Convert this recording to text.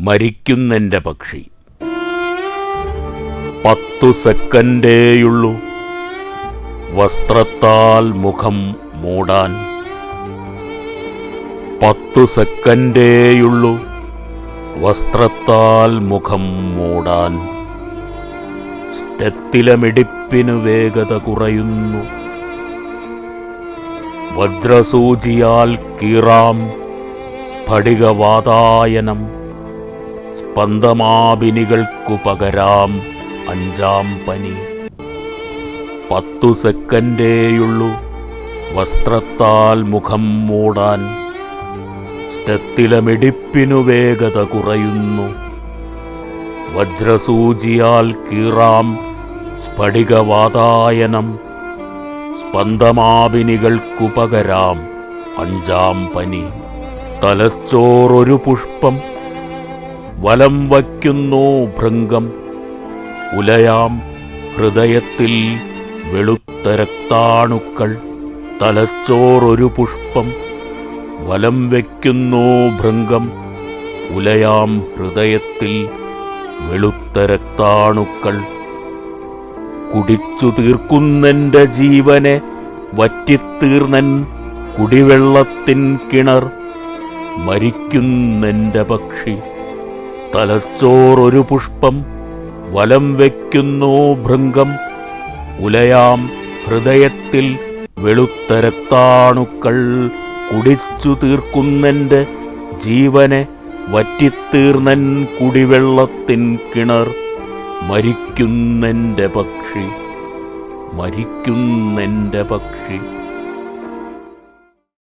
മരിക്കുന്നെൻ്റെ പക്ഷി. 10 സെക്കൻഡേയുള്ളൂ വസ്ത്രത്താൽ മുഖം മൂടാൻ. 10 സെക്കൻഡേയുള്ളൂ വസ്ത്രത്താൽ മുഖം മൂടാൻ. സ്റ്റെത്തിലെ മിടിപ്പിനു വേഗത കുറയുന്നു. വജ്രസൂചിയാൽ കീറാം സ്ഫടികവാതായനം. സ്പന്ദമാപിനികൾക്കു പകരാം 5ാം പനി. 10 സെക്കൻഡേയുള്ളൂ വസ്ത്രത്താൽ മുഖം മൂടാൻ. സ്റ്റെത്തിലെ മിടിപ്പിനു വേഗത കുറയുന്നു. വജ്രസൂചിയാൽ കീറാം സ്ഫടികവാതായനം. സ്പന്ദമാപിനികൾക്കു പകരാം 5ാം പനി. തലച്ചോറൊരു പുഷ്പം, വലം വയ്ക്കുന്നു ഭൃംഗം. ഉലയാം ഹൃദയത്തിൽ വെളുത്ത രക്താണുക്കൾ. തലച്ചോറൊരു പുഷ്പം, വലം വയ്ക്കുന്നു ഭൃംഗം. ഉലയാം ഹൃദയത്തിൽ വെളുത്ത രക്താണുക്കൾ. കുടിച്ചു തീർക്കുന്നെൻ്റെ ജീവനെ വറ്റിത്തീർന്നൻ കുടിവെള്ളത്തിൻ കിണർ. മരിക്കുന്നെൻ്റെ പക്ഷി. തലച്ചോറൊരു പുഷ്പം, വലം വയ്ക്കുന്നു ഭൃംഗം. ഉലയാം ഹൃദയത്തിൽ വെളുത്ത രക്താണുക്കൾ. കുടിച്ചു തീർക്കുന്നെൻ്റെ ജീവനെ വറ്റിത്തീർന്നൻ കുടിവെള്ളത്തിൻ കിണർ. മരിക്കുന്നെൻ്റെ പക്ഷി, മരിക്കുന്നെൻ്റെ പക്ഷി.